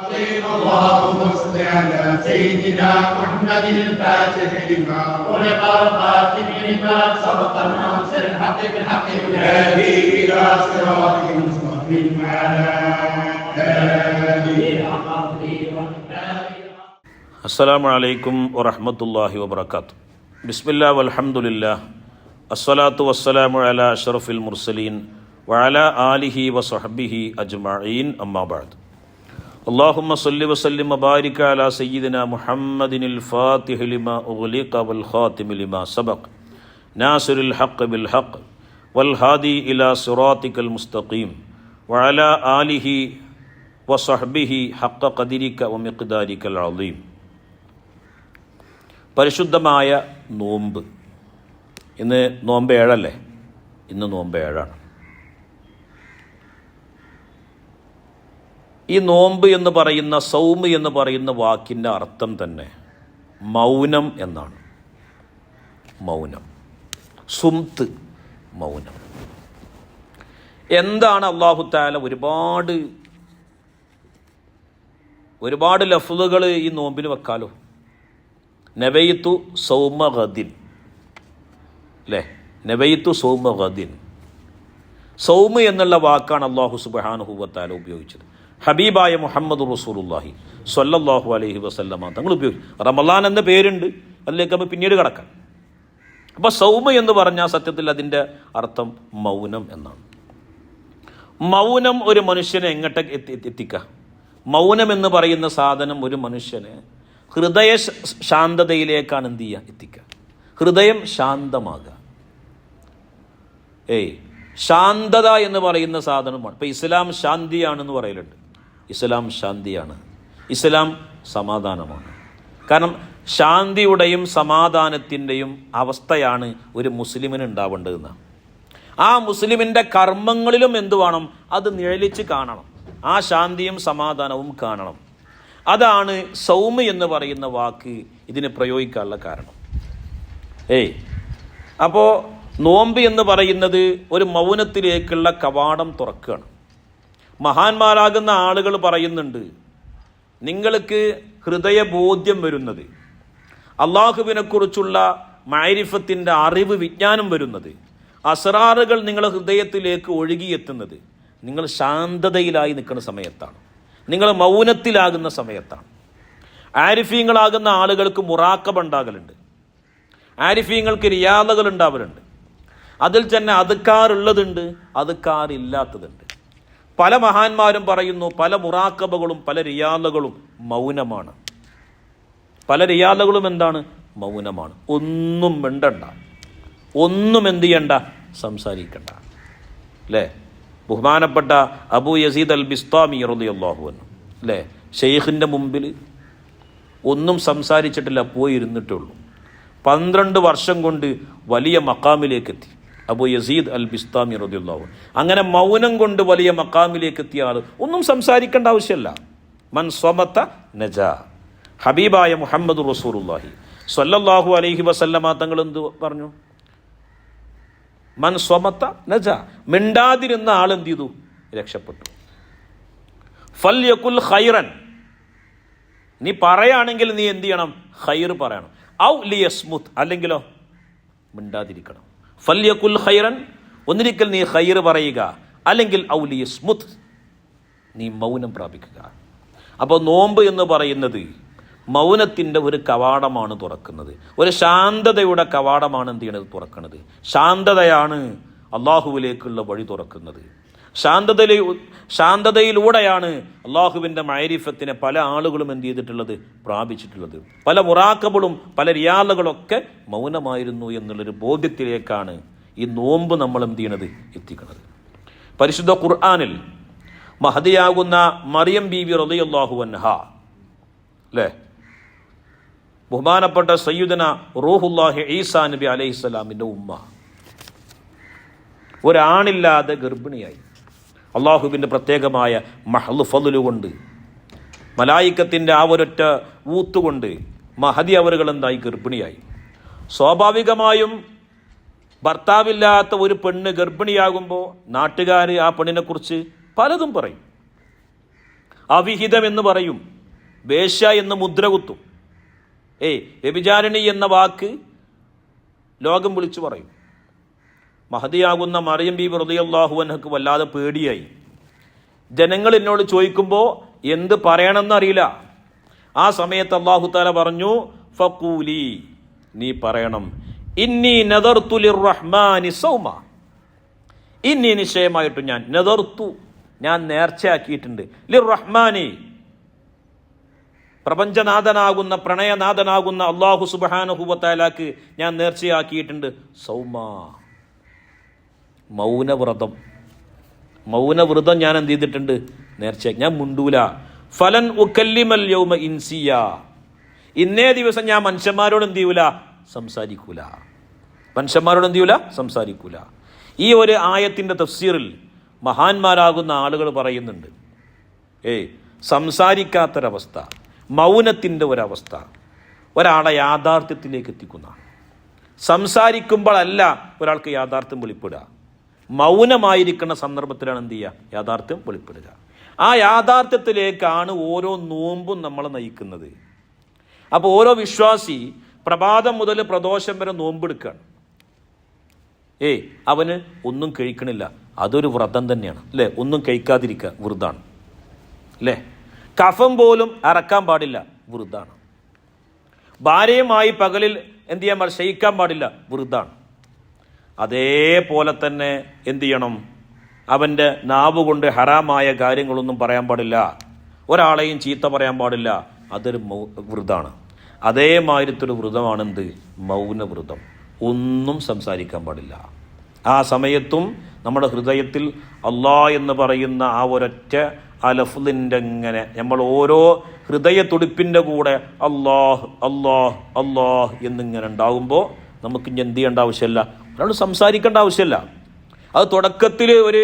اللهم صل على سيدنا محمد الفاتح لما ولق الخاتم لما سبق الناصر الحق بالحق والهادي الى صراطك المستقيم وعلى اله അസ്സലാമു അലൈക്കും വറഹ്മത്തുള്ളാഹി വബറകാതുഹു. ബിസ്മില്ലാഹി വൽഹംദുലില്ലാഹ് അസ്സലാത്തു വസ്സലാമു അലാ അഷ്റഫിൽ മുർസലീൻ വഅലാ ആലിഹി വസഹ്ബിഹി അജ്മഈൻ അമ്മാ ബഅദ്. അല്ലാഹുമ്മ സ്വല്ലി വസല്ലിം വബാരിക അലാ സയ്യിദിനാ മുഹമ്മദിനിൽ ഫാത്തിഹി ലിമാ ഉഗ്ലിഖ വൽ ഖാതിമി ലിമാ സബഖ നാസിറുൽ ഹഖ് ബിൽ ഹഖ് വൽ ഹാദി ഇലാ സിറാത്തിക്കൽ മുസ്തഖീം വഅലാ ആലിഹി വസഹ്ബിഹി ഹഖ്ക ഖദരിക വമിഖ്ദാരികൽ അളീം. പരിശുദ്ധമായ നോമ്പ്. ഇന്ന് നോമ്പ് 7 അല്ലേ? ഇന്ന് നോമ്പ് 7 ആണ്. ഈ നോമ്പ് എന്ന് പറയുന്ന സൗമ് എന്ന് പറയുന്ന വാക്കിൻ്റെ അർത്ഥം തന്നെ മൗനം എന്നാണ്. മൗനം, സുംത്ത്, മൗനം. എന്താണ് അല്ലാഹു തആല ഒരുപാട് ലഫ്ളുകൾ ഈ നോമ്പിന് വെക്കാലോ. നബയ്തു സൗമ ഗദിൻ അല്ലേ? നബയ്തു സൗമ ഗദിൻ. സൗമ് എന്നുള്ള വാക്കാണ് അല്ലാഹു സുബ്ഹാനഹു വ തആല ഉപയോഗിച്ചത്. ഹബീബായ മുഹമ്മദ് റസൂലുള്ളാഹി സ്വല്ലല്ലാഹു അലൈഹി വസല്ലമ തങ്ങൾ ഉപയോഗിച്ചു. റമളാൻ എന്ന പേരുണ്ട്, അതിലേക്ക് നമ്മൾ പിന്നീട് കടക്കാം. അപ്പോൾ സൗമ് എന്ന് പറഞ്ഞാൽ സത്യത്തിൽ അതിൻ്റെ അർത്ഥം മൗനം എന്നാണ്. മൗനം ഒരു മനുഷ്യനെ എങ്ങോട്ടേക്ക് എത്തിക്കുക? മൗനം എന്ന് പറയുന്ന സാധനം ഒരു മനുഷ്യനെ ഹൃദയ ശാന്തതയിലേക്കാണ് എന്ത് ചെയ്യുക? എത്തിക്കുക. ഹൃദയം ശാന്തമാകുക. ശാന്തത എന്ന് പറയുന്ന സാധനമാണ്. ഇപ്പം ഇസ്ലാം ശാന്തിയാണെന്ന് പറയലുണ്ട്. ഇസ്ലാം ശാന്തിയാണ്. ഇസ്ലാം സമാധാനമാണ്. കാരണം ശാന്തിയുടെയും സമാധാനത്തിൻ്റെയും അവസ്ഥയാണ് ഒരു മുസ്ലിമിന് ഉണ്ടാവേണ്ടതെന്ന്. ആ മുസ്ലിമിൻ്റെ കർമ്മങ്ങളിലും എന്തു വേണം? അത് നിഴലിച്ച് കാണണം. ആ ശാന്തിയും സമാധാനവും കാണണം. അതാണ് സൗമ് എന്ന് പറയുന്ന വാക്ക് ഇതിന് പ്രയോഗിക്കാനുള്ള കാരണം. അപ്പോൾ നോമ്പ് എന്ന് പറയുന്നത് ഒരു മൗനത്തിലേക്കുള്ള കവാടം തുറക്കുകയാണ്. മഹാന്മാരാകുന്ന ആളുകൾ പറയുന്നുണ്ട്, നിങ്ങൾക്ക് ഹൃദയബോധ്യം വരുന്നത്, അള്ളാഹുവിനെക്കുറിച്ചുള്ള മഅരിഫത്തിൻ്റെ അറിവ്, വിജ്ഞാനം വരുന്നത്, അസ്റാറുകൾ നിങ്ങളുടെ ഹൃദയത്തിലേക്ക് ഒഴുകിയെത്തുന്നത് നിങ്ങൾ ശാന്തതയിലായി നിൽക്കുന്ന സമയത്താണ്, നിങ്ങൾ മൗനത്തിലാകുന്ന സമയത്താണ്. ആരിഫീങ്ങളാകുന്ന ആളുകൾക്ക് മുറാക്കബ ഉണ്ടാകലുണ്ട്, ആരിഫീങ്ങൾക്ക് റിയാദകൾ ഉണ്ടാവലുണ്ട്. അതിൽ തന്നെ അദ്കാറുള്ളതുണ്ട്, അദ്കാറില്ലാത്തതുണ്ട്. പല മഹാന്മാരും പറയുന്നു പല മുറാക്കബകളും പല റിയാദകളും മൗനമാണ്. പല റിയാദകളും എന്താണ്? മൗനമാണ്. ഒന്നും മിണ്ടണ്ട, ഒന്നും എന്ത് ചെയ്യണ്ട, സംസാരിക്കണ്ട. അല്ലേ? ബഹുമാനപ്പെട്ട അബൂ യസീദ് അൽ ബിസ്താമി റളിയല്ലാഹു അൻഹു അല്ലേ, ഷെയ്ഖിൻ്റെ മുമ്പിൽ ഒന്നും സംസാരിച്ചിട്ടില്ല, പോയി ഇരുന്നിട്ടുള്ളൂ. 12 വർഷം കൊണ്ട് വലിയ മക്കാമിലേക്ക് എത്തി അബൂ യസീദ് അൽ ബിസ്താമി റളിയല്ലാഹു അൻഹു. അങ്ങനെ മൗനം കൊണ്ട് വലിയ മക്കാമിലേക്ക് എത്തിയ ആൾ ഒന്നും സംസാരിക്കേണ്ട ആവശ്യമില്ല. മൻ സ്വമത നജാ. ഹബീബായ മുഹമ്മദ് റസൂലുള്ളാഹി സ്വല്ലല്ലാഹു അലൈഹി വസല്ലമ തങ്ങൾ എന്ത് പറഞ്ഞു? മൻ സ്വമത നജാ. മിണ്ടാതിരുന്ന ആൾ എന്ത് ചെയ്തു? രക്ഷപ്പെട്ടു. ഫൽയകുൽ ഖൈറൻ. നീ പറയുകയാണെങ്കിൽ നീ എന്ത് ചെയ്യണം? ഖൈർ പറയണം. ഔ ലിയസ്മുത്. അല്ലെങ്കിലോ മിണ്ടാതിരിക്കണം. ഫൽയകുൽ ഖൈറൻ, ഒന്നിരിക്കൽ നീ ഖൈർ പറയുക, അല്ലെങ്കിൽ ഔ ലിയസ്മുത്, നീ മൗനം പ്രാപിക്കുക. അപ്പോൾ നോമ്പ് എന്ന് പറയുന്നത് മൗനത്തിൻ്റെ ഒരു കവാടമാണ് തുറക്കുന്നത്. ഒരു ശാന്തതയുടെ കവാടമാണ് എന്ത് ചെയ്യണത്? തുറക്കുന്നത്. ശാന്തതയാണ് അള്ളാഹുവിലേക്കുള്ള വഴി തുറക്കുന്നത്. ശാന്തതയിലൂടെയാണ് അള്ളാഹുവിൻ്റെ മഅരിഫത്തിനെ പല ആളുകളും എന്ത് ചെയ്തിട്ടുള്ളത്? പ്രാപിച്ചിട്ടുള്ളത്. പല മുറാക്കബുകളും പല റിയാദകളൊക്കെ മൗനമായിരുന്നു എന്നുള്ളൊരു ബോധ്യത്തിലേക്കാണ് ഈ നോമ്പ് നമ്മൾ എന്ത് ചെയ്യണത്? എത്തിക്കുന്നത്. പരിശുദ്ധ ഖുർആനിൽ മഹദിയാകുന്ന മറിയം ബീവി റളിയല്ലാഹു അൻഹാ അല്ലേ, ബഹുമാനപ്പെട്ട സയ്യിദന റൂഹുല്ലാഹി ഈസാ നബി അലൈഹിസ്സലാമിൻ്റെ ഉമ്മ ഒരാണില്ലാതെ ഗർഭിണിയായി. അള്ളാഹുവിൻ്റെ പ്രത്യേകമായ മഹ്ളു ഫദ്ലു കൊണ്ട്, മലായിക്കത്തിൻ്റെ ആ ഒരൊറ്റ ഊത്തുകൊണ്ട് മഹദി അവറുകൾ എന്തായി? ഗർഭിണിയായി. സ്വാഭാവികമായും ഭർത്താവില്ലാത്ത ഒരു പെണ്ണ് ഗർഭിണിയാകുമ്പോൾ നാട്ടുകാർ ആ പെണ്ണിനെക്കുറിച്ച് പലതും പറയും. അവിഹിതം എന്ന് പറയും, വേശ്യ എന്ന് മുദ്ര കുത്തും. വ്യഭിചാരിണി എന്ന വാക്ക് ലോകം വിളിച്ചു പറയും. മഹദിയാകുന്ന മറിയം ബീബി റളിയല്ലാഹു അൻഹക്ക് വല്ലാതെ പേടിയായി. ജനങ്ങൾ എന്നോട് ചോദിക്കുമ്പോൾ എന്ത് പറയണമെന്നറിയില്ല. ആ സമയത്ത് അല്ലാഹു തആല പറഞ്ഞു, ഫഖൂലി, നീ പറയണം, ഇന്നി നദർതു ലിർറഹ്മാനി സൗമ, ഇന്നി നിശ്ചയമായിട്ടും ഞാൻ, നദർതു ഞാൻ നേർച്ചയാക്കിയിട്ടുണ്ട്, ലിർറഹ്മാനി പ്രപഞ്ചനാഥനാകുന്ന പ്രണയനാഥനാകുന്ന അല്ലാഹു സുബ്ഹാനഹു വ തആലക്ക് ഞാൻ നേർച്ചയാക്കിയിട്ടുണ്ട് സൗമ, മൗനവ്രതം. മൗനവ്രതം ഞാൻ എന്ത് ചെയ്തിട്ടുണ്ട്? നേർച്ചയാക്കി. ഞാൻ മുണ്ടൂല. ഫലൻ ഉകല്ലിമൽ യൗമ ഇൻസിയ, ഇന്നേ ദിവസം ഞാൻ മനുഷ്യന്മാരോട് എന്ത് ചെയ്യൂല? സംസാരിക്കൂല. മനുഷ്യന്മാരോട് എന്ത് ചെയ്യൂല? സംസാരിക്കൂല. ഈ ഒരു ആയത്തിൻ്റെ തഫ്സീറിൽ മഹാന്മാരാകുന്ന ആളുകൾ പറയുന്നുണ്ട്, സംസാരിക്കാത്തൊരവസ്ഥ, മൗനത്തിൻ്റെ ഒരവസ്ഥ ഒരാളെ യാഥാർത്ഥ്യത്തിലേക്ക് എത്തിക്കുന്നതാണ്. സംസാരിക്കുമ്പോഴല്ല ഒരാൾക്ക് യാഥാർത്ഥ്യം വെളിപ്പെടുക, മൗനമായിരിക്കുന്ന സന്ദർഭത്തിലാണ് എന്ത് ചെയ്യുക? യാഥാർത്ഥ്യം വെളിപ്പെടുക. ആ യാഥാർത്ഥ്യത്തിലേക്കാണ് ഓരോ നോമ്പും നമ്മളെ നയിക്കുന്നത്. അപ്പോൾ ഓരോ വിശ്വാസി പ്രഭാതം മുതൽ പ്രദോഷം വരെ നോമ്പെടുക്കുകയാണ്. അവന് ഒന്നും കഴിക്കണില്ല, അതൊരു വ്രതം തന്നെയാണ് അല്ലേ? ഒന്നും കഴിക്കാതിരിക്കുക വ്രതാണ് അല്ലേ? കഫം പോലും അറക്കാൻ പാടില്ല, വ്രതാണ്. ഭാര്യയുമായി പകലിൽ എന്ത് ചെയ്യാൻ പാടില്ല? ശയിക്കാൻ പാടില്ല, വ്രതാണ്. അതേപോലെ തന്നെ എന്ത് ചെയ്യണം? അവൻ്റെ നാവ് കൊണ്ട് ഹറാമായ കാര്യങ്ങളൊന്നും പറയാൻ പാടില്ല, ഒരാളെയും ചീത്ത പറയാൻ പാടില്ല, അതൊരു വ്രതാണ്. അതേമാതിരത്തൊരു വ്രതമാണെന്ത്? മൗനവ്രതം. ഒന്നും സംസാരിക്കാൻ പാടില്ല. ആ സമയത്തും നമ്മുടെ ഹൃദയത്തിൽ അല്ലാ എന്ന് പറയുന്ന ആ ഒരൊറ്റ ആ ലഫ്ളിൻ്റെ ഇങ്ങനെ നമ്മൾ ഓരോ ഹൃദയ തുടിപ്പിൻ്റെ കൂടെ അല്ലാഹ് അല്ലാഹ് അല്ലാഹ് എന്നിങ്ങനെ ഉണ്ടാകുമ്പോൾ നമുക്ക് ഇനി എന്ത് ചെയ്യേണ്ട ആവശ്യമില്ല, ഒരാൾ സംസാരിക്കേണ്ട ആവശ്യമില്ല. അത് തുടക്കത്തിൽ ഒരു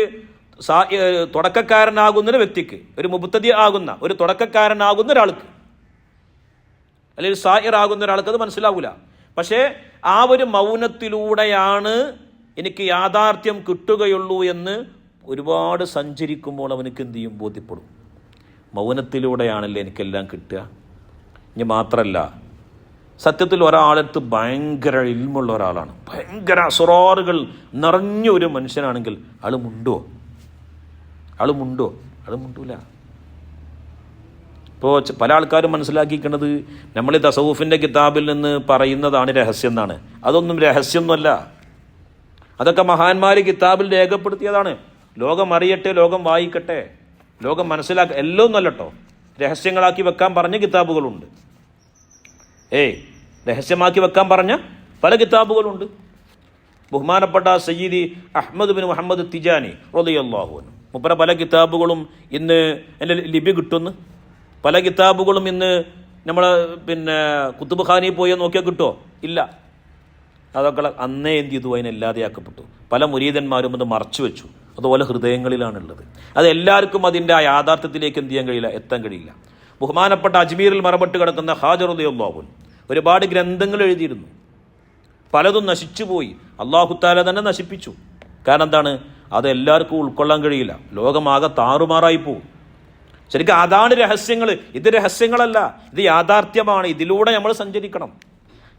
തുടക്കക്കാരനാകുന്ന വ്യക്തിക്ക്, ഒരു മുബ്തദി ആകുന്ന ഒരു തുടക്കക്കാരനാകുന്ന ഒരാൾക്ക്, അല്ലെങ്കിൽ സായിർ ആകുന്ന ഒരാൾക്ക് അത് മനസ്സിലാവില്ല. പക്ഷേ ആ ഒരു മൗനത്തിലൂടെയാണ് എനിക്ക് യാഥാർത്ഥ്യം കിട്ടുകയുള്ളൂ എന്ന് ഒരുപാട് സഞ്ചരിക്കുമ്പോൾ അവനക്ക് എന്ത് ചെയ്യും? ബോധ്യപ്പെടും. മൗനത്തിലൂടെയാണല്ലേ എനിക്കെല്ലാം കിട്ടുക. ഇനി മാത്രമല്ല, സത്യത്തിൽ ഒരാളടുത്ത് ഭയങ്കര ഇൽമുള്ള ഒരാളാണ്, ഭയങ്കര അസ്റാറുകൾ നിറഞ്ഞ ഒരു മനുഷ്യനാണെങ്കിൽ ആൾ മുണ്ടോ? ആൾ മുണ്ടൂല. ഇപ്പോൾ പല ആൾക്കാരും മനസ്സിലാക്കിക്കുന്നത് നമ്മൾ ഈ തസവുഫിൻ്റെ കിതാബിൽ നിന്ന് പറയുന്നതാണ് രഹസ്യം എന്നാണ്. അതൊന്നും രഹസ്യമൊന്നുമല്ല, അതൊക്കെ മഹാന്മാർ കിതാബിൽ രേഖപ്പെടുത്തിയതാണ്. ലോകം അറിയട്ടെ, ലോകം വായിക്കട്ടെ, ലോകം മനസ്സിലാക്ക, എല്ലാം ഒന്നല്ല കേട്ടോ. രഹസ്യങ്ങളാക്കി വെക്കാൻ പറഞ്ഞ കിതാബുകളുണ്ട്. രഹസ്യമാക്കി വെക്കാൻ പറഞ്ഞ പല കിതാബുകളുണ്ട്. ബഹുമാനപ്പെട്ട സയ്യിദി അഹ്മദ് ബിൻ മുഹമ്മദ് തിജാനി റളിയല്ലാഹു അൻഹു, മുപ്പര പല കിതാബുകളും ഇന്ന് എൻ്റെ ലിപി കിട്ടുന്നു. പല കിതാബുകളും ഇന്ന് നമ്മൾ കുത്തുബ് ഖാനി പോയി നോക്കിയാൽ കിട്ടുമോ? ഇല്ല. അതൊക്കെ അന്നേ എന്ത് ചെയ്തു? അതിനെല്ലാതെയാക്കപ്പെട്ടു. പല മുരീദന്മാരും അത് മറച്ചു വെച്ചു. അതുപോലെ ഹൃദയങ്ങളിലാണുള്ളത്. അത് എല്ലാവർക്കും അതിൻ്റെ ആ യാഥാർത്ഥ്യത്തിലേക്ക് എന്ത് ചെയ്യാൻ കഴിയില്ല, എത്താൻ കഴിയില്ല. ബഹുമാനപ്പെട്ട അജ്മീറിൽ മറപ്പെട്ട് കിടക്കുന്ന ഹാജർ റളിയല്ലാഹു അൻഹു ഒരുപാട് ഗ്രന്ഥങ്ങൾ എഴുതിയിരുന്നു. പലതും നശിച്ചുപോയി, അല്ലാഹു തആല തന്നെ നശിപ്പിച്ചു. കാരണം എന്താണ്? അത് എല്ലാവർക്കും ഉൾക്കൊള്ളാൻ കഴിയില്ല, ലോകമാകെ താറുമാറായി പോകും. ശരിക്കും അതാണ് രഹസ്യങ്ങൾ. ഇത് രഹസ്യങ്ങളല്ല, ഇത് യാഥാർത്ഥ്യമാണ്. ഇതിലൂടെ നമ്മൾ സഞ്ചരിക്കണം.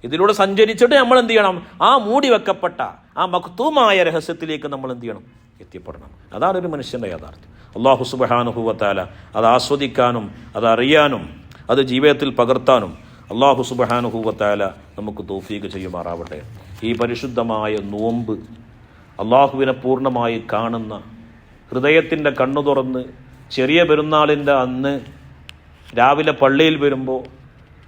ഇതിലൂടെ സഞ്ചരിച്ചിട്ട് നമ്മൾ എന്ത് ചെയ്യണം? ആ മൂടി വെക്കപ്പെട്ട ആ മക്തൂമായ രഹസ്യത്തിലേക്ക് നമ്മൾ എന്ത് ചെയ്യണം? എത്തിപ്പെടണം. അതാണ് ഒരു മനുഷ്യൻ്റെ യാഥാർത്ഥ്യം. അല്ലാഹു സുബ്ഹാനഹു വ തആല അത് ആസ്വദിക്കാനും അതറിയാനും അത് ജീവിതത്തിൽ പകർത്താനും അല്ലാഹു സുബ്ഹാനഹു വ തആല നമുക്ക് തൗഫീഖ് ചെയ്യുമാറാവട്ടെ. ഈ പരിശുദ്ധമായ നോമ്പ് അല്ലാഹുവിനെ പൂർണ്ണമായി കാണുന്ന, ഹൃദയത്തിൻ്റെ കണ്ണു തുറന്ന് ചെറിയ പെരുന്നാളിൻ്റെ അന്ന് രാവിലെ പള്ളിയിൽ വരുമ്പോൾ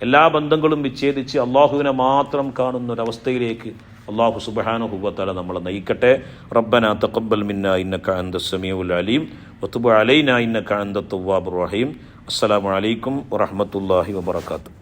എല്ലാ ബന്ധങ്ങളും വിച്ഛേദിച്ച് അല്ലാഹുവിനെ മാത്രം കാണുന്നൊരവസ്ഥയിലേക്ക് അല്ലാഹു സുബ്ഹാനഹു വ തആല നമ്മളെ നയിക്കട്ടെ. റബ്ബനാ തഖബ്ബൽ മിന്നാ ഇന്നക അൻതസ് സമീഉൽ അലീം വതുബ് അലൈനാ ഇന്നക അൻതത് തവ്വാബുർ റഹീം. അസ്സലാമു അലൈക്കും വറഹ്മത്തുള്ളാഹി വബറകാതുഹു.